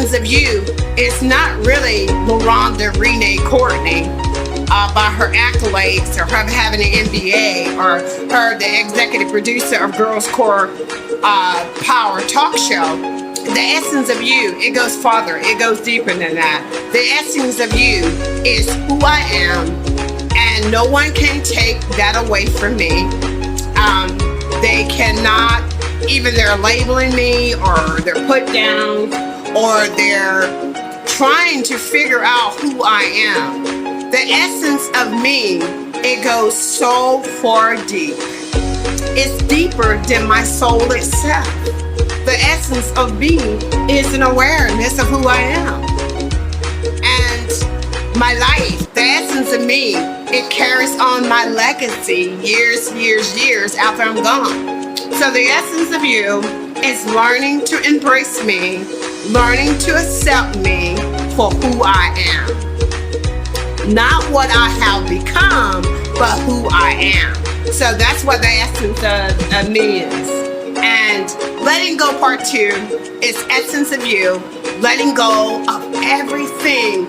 essence of you is not really LaRonda Renee Courtney by her accolades or her having an MBA or her the executive producer of Girls Core Power Talk Show. The essence of you, it goes farther, it goes deeper than that. The essence of you is who I am, and no one can take that away from me. They cannot, either they're labeling me or they're put down or they're trying to figure out who I am. The essence of me, it goes so far deep. It's deeper than my soul itself. The essence of me is an awareness of who I am. And my life, the essence of me, it carries on my legacy years after I'm gone. So the essence of you is learning to embrace me, learning to accept me for who I am. Not what I have become, but who I am. So that's what the essence of me is. And letting go part 2 is essence of you, letting go of everything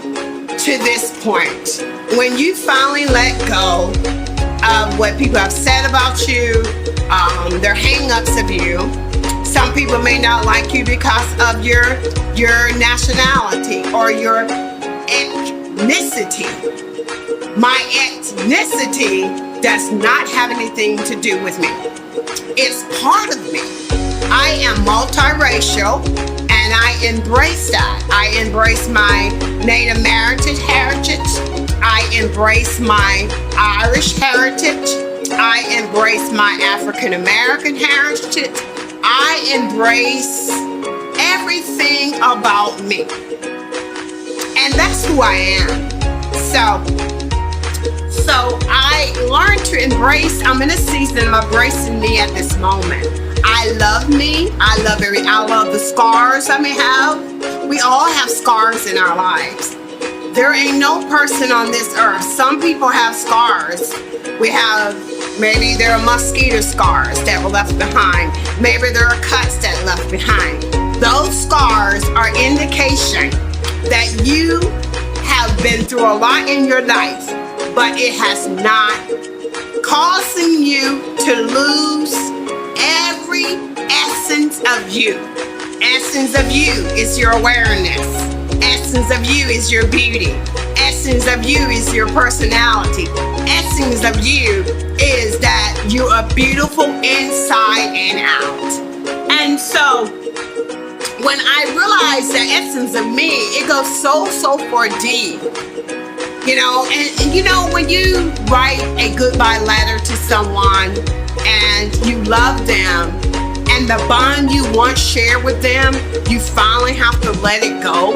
to this point. When you finally let go of what people have said about you, their hang-ups of you. Some people may not like you because of your nationality or your ethnicity. My ethnicity does not have anything to do with me. It's part of me. I am multiracial and I embrace that. I embrace my Native American heritage. I embrace my Irish heritage. I embrace my African American heritage. I embrace everything about me. And that's who I am. So I learned to embrace. I'm in a season of embracing me at this moment. I love me. I love the scars I may have. We all have scars in our lives. There ain't no person on this earth. Some people have scars. Maybe there are mosquito scars that were left behind. Maybe there are cuts that left behind. Those scars are indication that you have been through a lot in your life, but it has not causing you to lose every essence of you. Essence of you is your awareness. Essence of you is your beauty. Essence of you is your personality. Essence of you is that you are beautiful inside and out. And so when I realized the essence of me, it goes so far deep. And when you write a goodbye letter to someone and you love them and the bond you once shared with them, you finally have to let it go.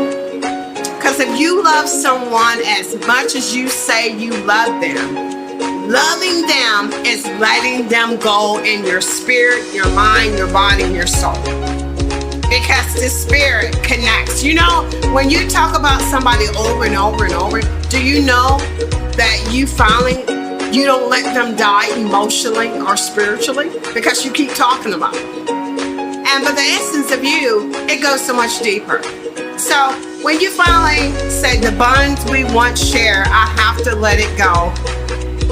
Because if you love someone as much as you say you love them, loving them is letting them go in your spirit, your mind, your body, and your soul. Because the spirit connects. When you talk about somebody over and over and over, do you know that you don't let them die emotionally or spiritually? Because you keep talking about it. But the essence of you, it goes so much deeper. So when you finally say the bonds we once shared, I have to let it go.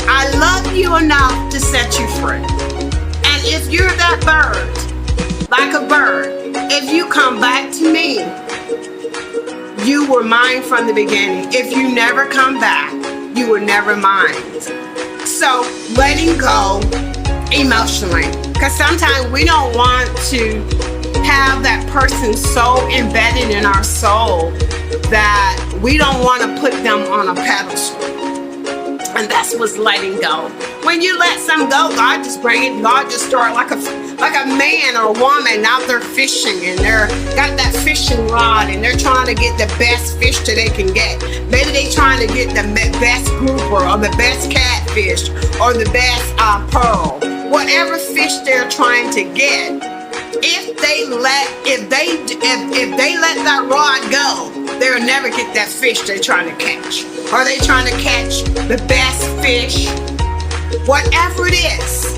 I love you enough to set you free. And if you're that bird, like a bird, if you come back to me, you were mine from the beginning. If you never come back, you were never mine. So letting go emotionally, because sometimes we don't want to have that person so embedded in our soul that we don't want to put them on a pedestal. And that's what's letting go. When you let some go, God just start like a man or a woman out there fishing, and they're got that fishing rod and they're trying to get the best fish that they can get. Maybe they're trying to get the best grouper or the best catfish or the best pearl. Whatever fish they're trying to get, if they let that rod go, they'll never get that fish they're trying to catch. Are they trying to catch the best fish? Whatever it is.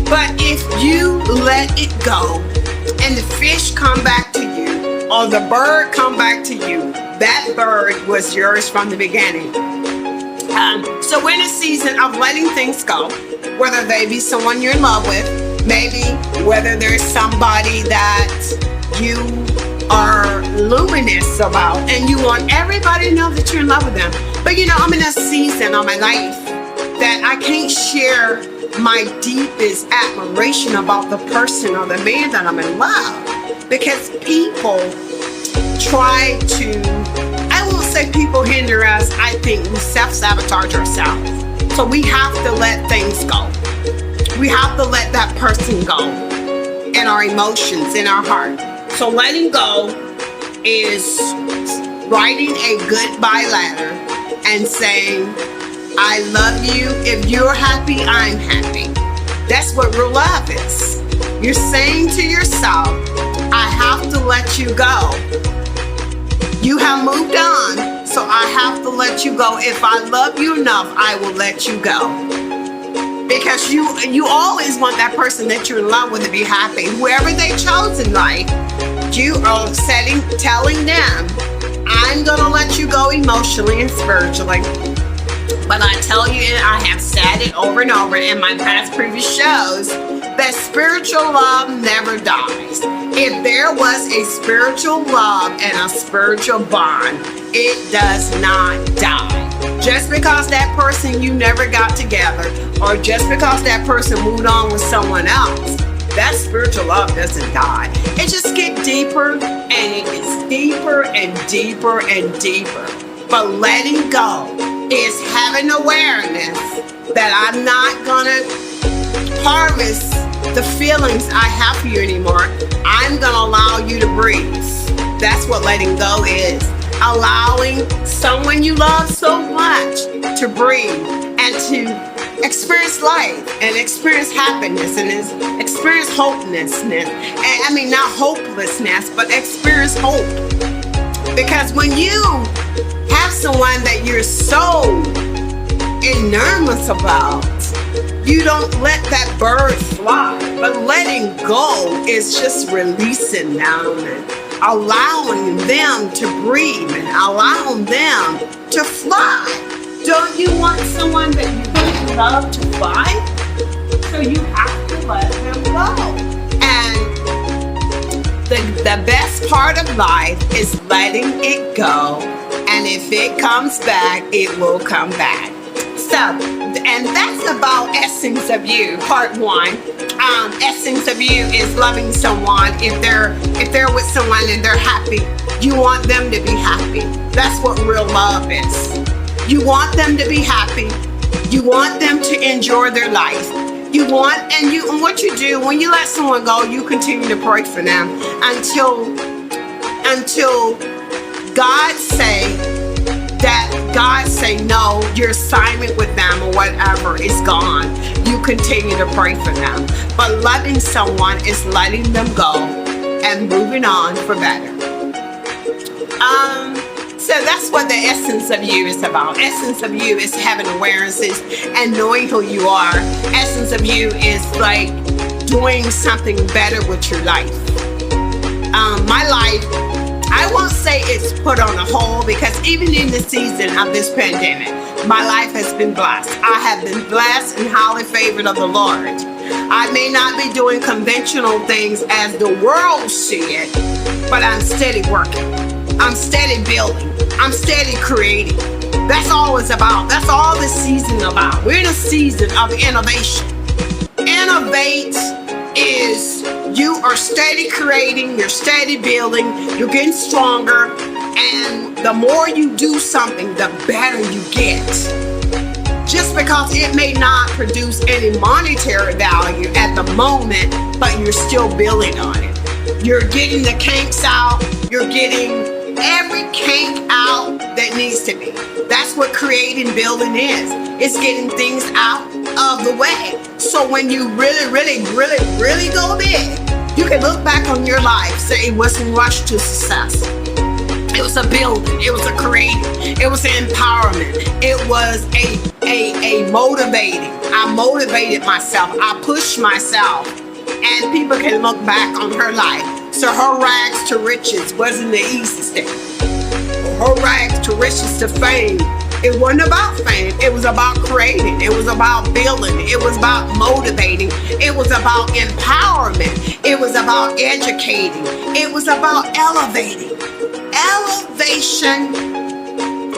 But if you let it go and the fish come back to you, or the bird come back to you, that bird was yours from the beginning. So we're in a season of letting things go, whether they be someone you're in love with, maybe whether there's somebody that you are luminous about and you want everybody to know that you're in love with them. But I'm in a season of my life that I can't share my deepest admiration about the person or the man that I'm in love, because people try to, I won't say people hinder us, I think we self-sabotage ourselves. So we have to let things go. We have to let that person go in our emotions, in our heart. So letting go is writing a goodbye letter and saying, I love you. If you're happy, I'm happy. That's what real love is. You're saying to yourself, I have to let you go. You have moved on, so I have to let you go. If I love you enough, I will let you go. Because you always want that person that you're in love with to be happy. Whoever they chose in life, you are telling them, I'm going to let you go emotionally and spiritually. But I tell you, and I have said it over and over in my past previous shows, that spiritual love never dies. If there was a spiritual love and a spiritual bond, it does not die. Just because that person you never got together, or just because that person moved on with someone else, that spiritual love doesn't die. It just gets deeper, and it gets deeper and deeper and deeper. But letting go is having awareness that I'm not gonna harvest the feelings I have for you anymore. I'm gonna allow you to breathe. That's what letting go is. Allowing someone you love so much to breathe and to experience life and experience happiness and experience hopelessness. And I mean, not hopelessness, but experience hope. Because when you have someone that you're so enormous about, you don't let that bird fly. But letting go is just releasing them and allowing them to breathe and allowing them to fly. Don't you want someone that you really love to fly? So you have to let them go. And the best part of life is letting it go. And if it comes back, it will come back. So, and that's about essence of you, part one. Essence of you is loving someone. If they're with someone and they're happy, you want them to be happy. That's what real love is. You want them to be happy. You want them to enjoy their life. And what you do when you let someone go, you continue to pray for them until God say no, your assignment with them or whatever is gone. You continue to pray for them. But loving someone is letting them go and moving on for better. So that's what the essence of you is about. Essence of you is having awarenesses and knowing who you are. Essence of you is like doing something better with your life. My life, I won't say it's put on a hold, because even in the season of this pandemic, my life has been blessed. I have been blessed and highly favored of the Lord. I may not be doing conventional things as the world see it, but I'm steady working. I'm steady building. I'm steady creating. That's all it's about. That's all this season is about. We're in a season of innovation. Innovate is you are steady creating, you're steady building, you're getting stronger, and the more you do something, the better you get. Just because it may not produce any monetary value at the moment, but you're still building on it. You're getting the kinks out, you're getting every kink out that needs to be. That's what creating building is. It's getting things out of the way. So when you really go big, you can look back on your life, say it wasn't rushed to success. It was a building, it was a creating, it was an empowerment, it was a motivating. I motivated myself, I pushed myself, and people can look back on her life. So her rags to riches wasn't the easy step. Her rags to riches to fame. It wasn't about fame. It was about creating. It was about building. It was about motivating. It was about empowerment. It was about educating. It was about elevating. Elevation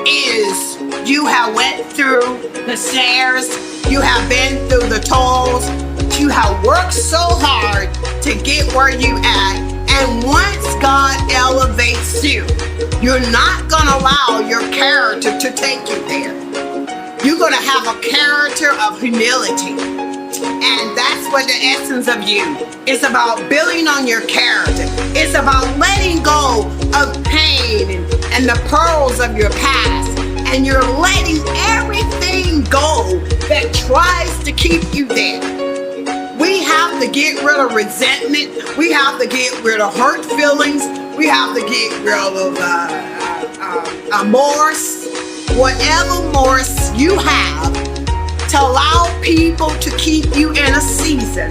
is you have went through the stairs. You have been through the toils. You have worked so hard to get where you at. And once God elevates you, you're not going to allow your character to take you there. You're going to have a character of humility. And that's what the essence of you is about, building on your character. It's about letting go of pain and the pearls of your past. And you're letting everything go that tries to keep you there. We have to get rid of resentment. We have to get rid of hurt feelings. We have to get rid of remorse. Whatever remorse you have, to allow people to keep you in a season.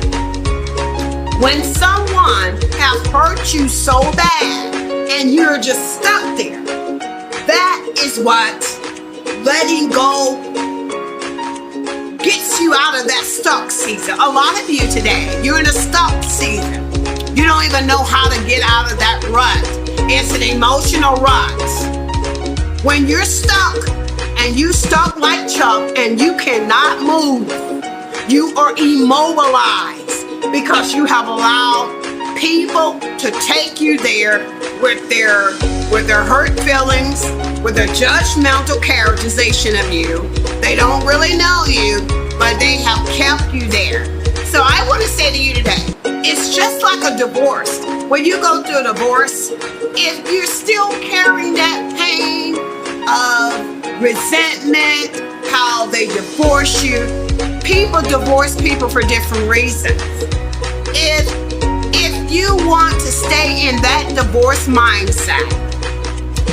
When someone has hurt you so bad and you're just stuck there, that is what letting go gets you out of that stuck season. A lot of you today, you're in a stuck season. You don't even know how to get out of that rut. It's an emotional rut. When you're stuck and you stuck like Chuck and you cannot move, you are immobilized because you have allowed people to take you there with their hurt feelings, with their judgmental characterization of you. They don't really know you, but they have kept you there. So I want to say to you today, it's just like a divorce. When you go through a divorce, if you're still carrying that pain of resentment, how they divorce you, people divorce people for different reasons. If you want to stay in that divorce mindset,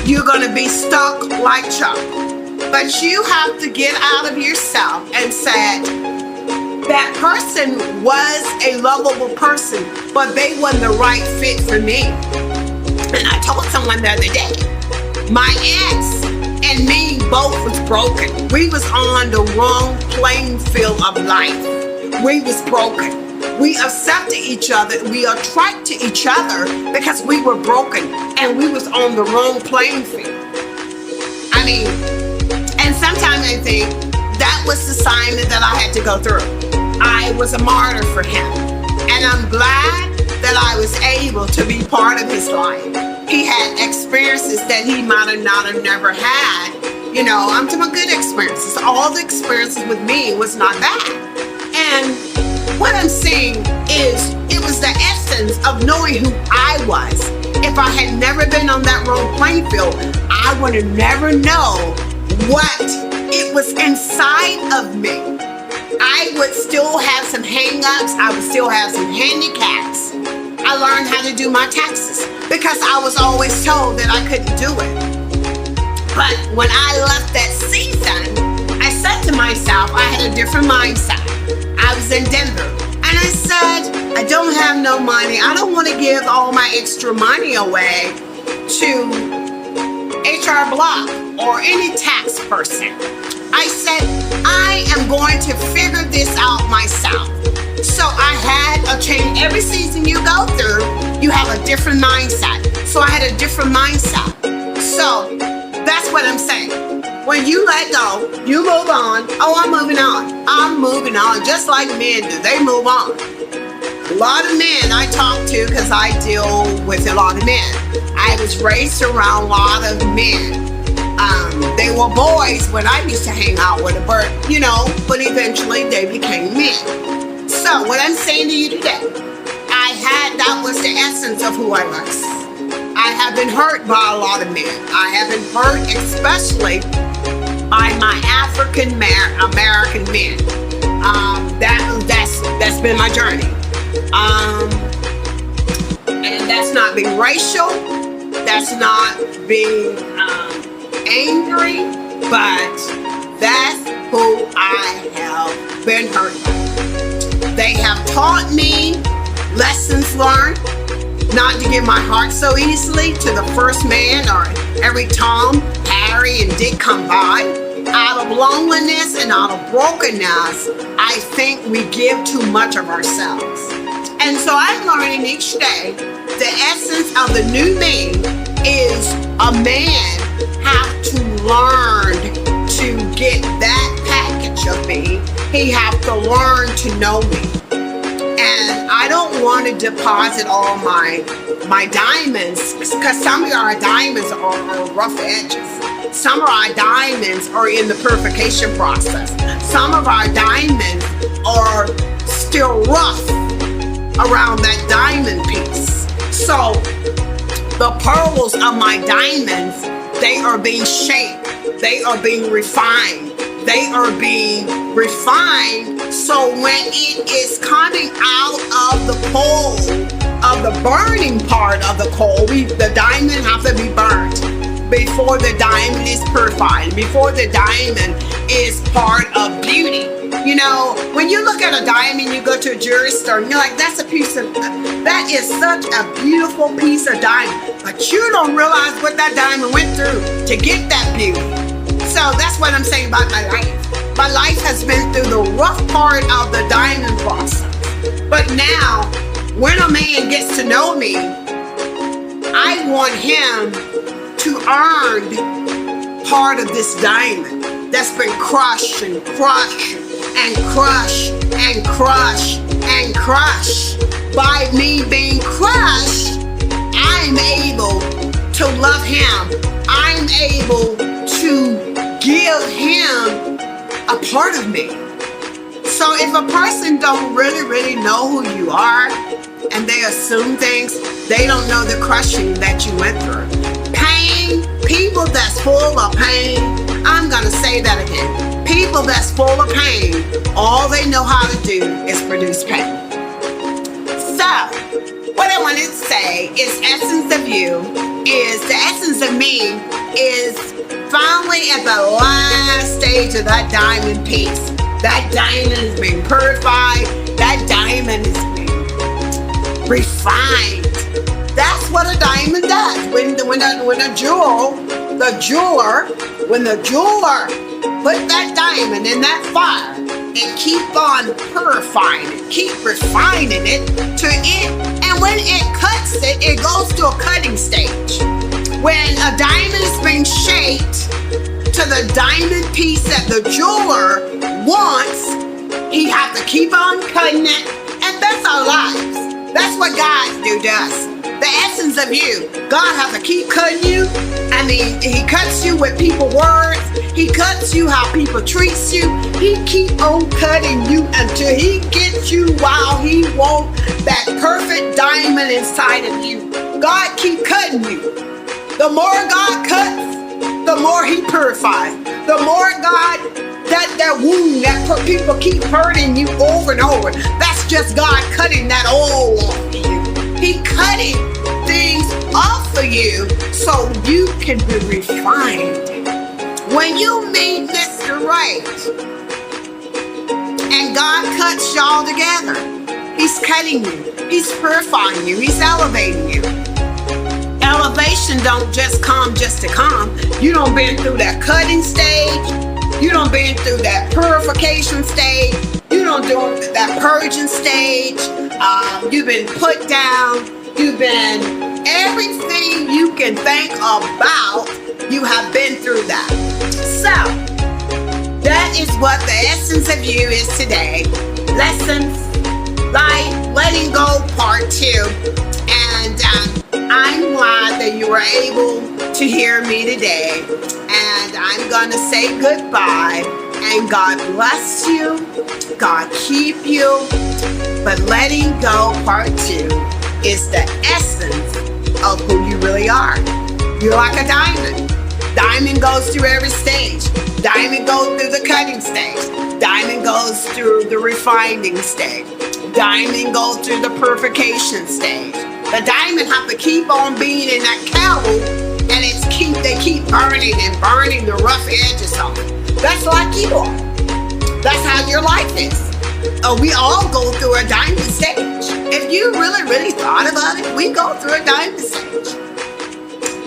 you're going to be stuck like Chuck. But you have to get out of yourself and say, that person was a lovable person, but they wasn't the right fit for me. And I told someone the other day, my ex and me both was broken. We was on the wrong playing field of life. We was broken. We accepted each other. We attracted each other because we were broken and we was on the wrong playing field. I mean, and sometimes I think that was the assignment that I had to go through. I was a martyr for him. And I'm glad that I was able to be part of his life. He had experiences that he might have not have never had. You know, I'm talking about good experiences. All the experiences with me was not bad. And what I'm saying is, it was the essence of knowing who I was. If I had never been on that wrong playing field, I would have never known what it was inside of me. I would still have some hang-ups. I would still have some handicaps. I learned how to do my taxes because I was always told that I couldn't do it. But when I left that season, I said to myself, I had a different mindset. I was in Denver. And I said, I don't have no money. I don't want to give all my extra money away to HR Block or any tax person. I said, I am going to figure this out myself. So I had a change. Every season you go through, you have a different mindset. So I had a different mindset. So that's what I'm saying. When you let go, you move on. Oh, I'm moving on. I'm moving on, just like men do. They move on. A lot of men I talk to, because I deal with a lot of men. I was raised around a lot of men. They were boys when I used to hang out with them, but eventually they became men. So what I'm saying to you today, that was the essence of who I was. I have been hurt by a lot of men. I have been hurt especially by my African American men. That's been my journey. And that's not being racial. That's not being angry, but that's who I have been hurt by. They have taught me lessons learned. not to give my heart so easily to the first man or every Tom, Harry, and Dick come by. Out of loneliness and out of brokenness, I think we give too much of ourselves. And so I'm learning each day the essence of the new me is a man have to learn to get that package of me. He have to learn to know me. And I don't want to deposit all my diamonds, because some of our diamonds are rough edges. Some of our diamonds are in the purification process. Some of our diamonds are still rough around that diamond piece. So the pearls of my diamonds, they are being shaped. They are being refined. They are being refined. So when it is coming out of the coal, of the burning part of the coal, the diamond have to be burnt before the diamond is purified, before the diamond is part of beauty. You know, when you look at a diamond, you go to a jewelry store and you're like, that is such a beautiful piece of diamond. But you don't realize what that diamond went through to get that beauty. So that's what I'm saying about my life. My life has been through the rough part of the diamond process. But now, when a man gets to know me, I want him to earn part of this diamond that's been crushed and crushed and crushed and crushed and crushed. By me being crushed, I'm able to love him. I'm able to give him a part of me. So if a person don't really know who you are and they assume things, they don't know the crushing that you went through. Pain, people that's full of pain, I'm gonna say that again. People that's full of pain, all they know how to do is produce pain. So, what I wanted to say is essence of you is the essence of me is finally at the last stage of that diamond piece. That diamond is being purified. That diamond is being refined. That's what a diamond does. When the jeweler put that diamond in that fire and keep on purifying it, keep refining it to it, and when it cuts it, it goes to a cutting stage. When a diamond is being shaped to the diamond piece that the jeweler wants, he has to keep on cutting it, and that's our lives. That's what God do to us. The essence of you, God has to keep cutting you. I mean, he cuts you with people words. He cuts you how people treats you. He keep on cutting you until he gets you while he wants that perfect diamond inside of you. God keep cutting you. The more God cuts, the more he purifies. The more God, that wound that people keep hurting you over and over, that's just God cutting that old off of you. He cutting things off of you so you can be refined. When you meet Mr. Right and God cuts y'all together, he's cutting you, he's purifying you, he's elevating you. Elevation don't just come just to come. You don't been through that cutting stage. You don't been through that purification stage. You don't do that purging stage. You've been put down. You've been everything you can think about. You have been through that. So that is what the essence of you is today. Lessons, life, letting go, part 2. And I'm glad that you were able to hear me today. And I'm going to say goodbye. And God bless you. God keep you. But letting go, part 2, is the essence of who you really are. You're like a diamond. Diamond goes through every stage. Diamond goes through the cutting stage. Diamond goes through the refining stage. Diamond goes through the purification stage. The diamond have to keep on being in that kettle, and they keep burning and burning the rough edges off. That's like you are. That's how your life is. We all go through a diamond stage. If you really thought about it, we go through a diamond stage.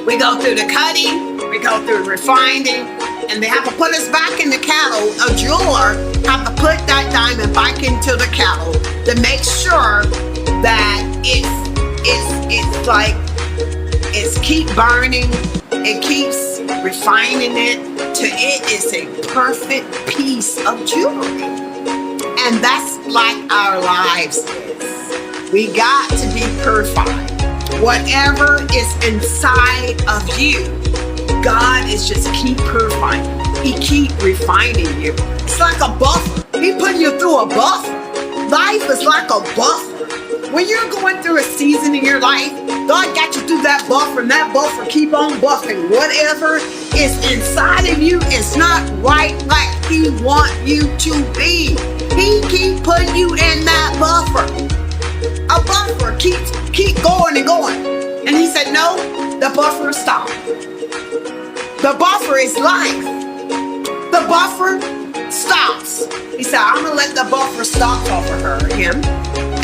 We go through the cutting, we go through refining, and they have to put us back in the kettle. A jeweler have to put that diamond back into the kettle to make sure that it's keep burning, it keeps refining it till it is a perfect piece of jewelry. And that's like our lives is. We got to be purified. Whatever is inside of you, God is just keep purifying. He keep refining you. It's like a buffer. He putting you through a buffer. Life is like a buffer. When you're going through a season in your life, God got you through that buffer, and that buffer keep on buffering. Whatever is inside of you is not right like He want you to be. He keep putting you in that buffer. A buffer keep going and going. And He said, no, the buffer stop. The buffer is life. The buffer stops. He said, I'm going to let the buffer stop over him.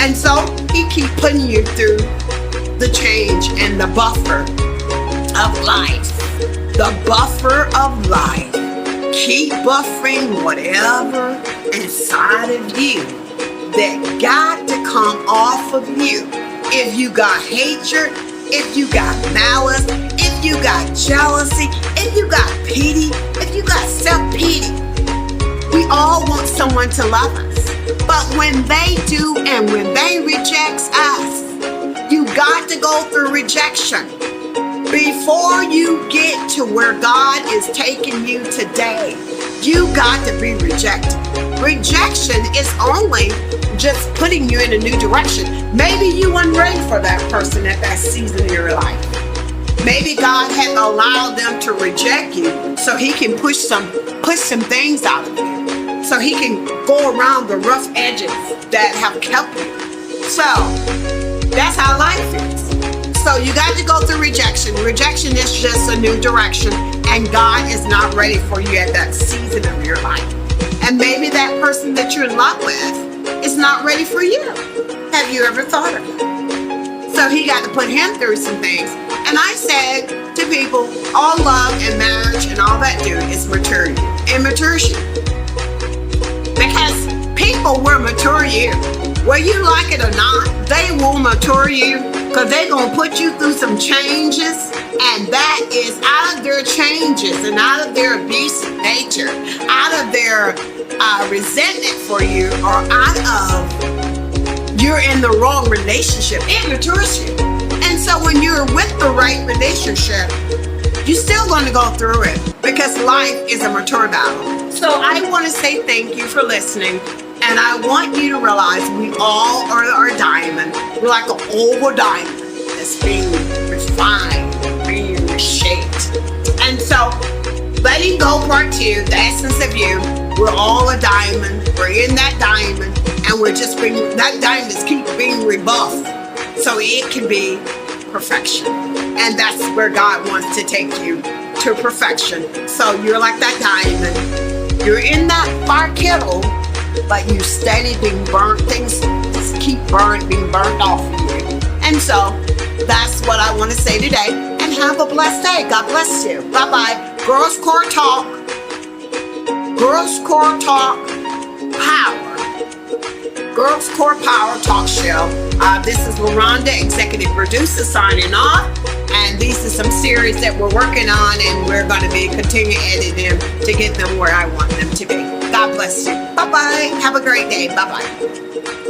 And so He keep putting you through the change and the buffer of life. The buffer of life. Keep buffering whatever inside of you that got to come off of you. If you got hatred, if you got malice, if you got jealousy, if you got pity, if you got self-pity, we all want someone to love us. But when they do and when they reject us, you got to go through rejection before you get to where God is taking you today. You got to be rejected. Rejection is only just putting you in a new direction. Maybe you weren't ready for that person at that season of your life. Maybe God had allowed them to reject you so He can push some things out of you. So He can go around the rough edges that have kept you. So that's how life is. So you got to go through rejection. Rejection is just a new direction, and God is not ready for you at that season of your life. And maybe that person that you're in love with is not ready for you. Have you ever thought of it? So He got to put him through some things. And I said to people, all love and marriage and all that do is maturity. Immaturity. Because people will mature you. Whether you like it or not, they will mature you. Because they're going to put you through some changes, and that is out of their changes and out of their abusive nature, out of their resentment for you, or out of you're in the wrong relationship. It matures you. And so when you're with the right relationship, you're still going to go through it because life is a mature battle. So I want to say thank you for listening. And I want you to realize we all are a diamond. We're like an oval diamond that's being refined, being reshaped. And so, letting go part 2, the essence of you. We're all a diamond. We're in that diamond. And we're just being, that diamond just keeps being rebuffed. So it can be perfection. And that's where God wants to take you, to perfection. So you're like that diamond. You're in that fire kettle, but you steady being burnt. Things just keep being burnt off of you. And so that's what I want to say today. And have a blessed day. God bless you. Bye-bye. Girls Core Talk. Girls Core Talk Power. Girls Core Power Talk Show. This is LaRonda, executive producer, signing off. And these are some series that we're working on, and we're going to be continue editing them to get them where I want them to be. God bless you. Bye-bye. Have a great day. Bye-bye.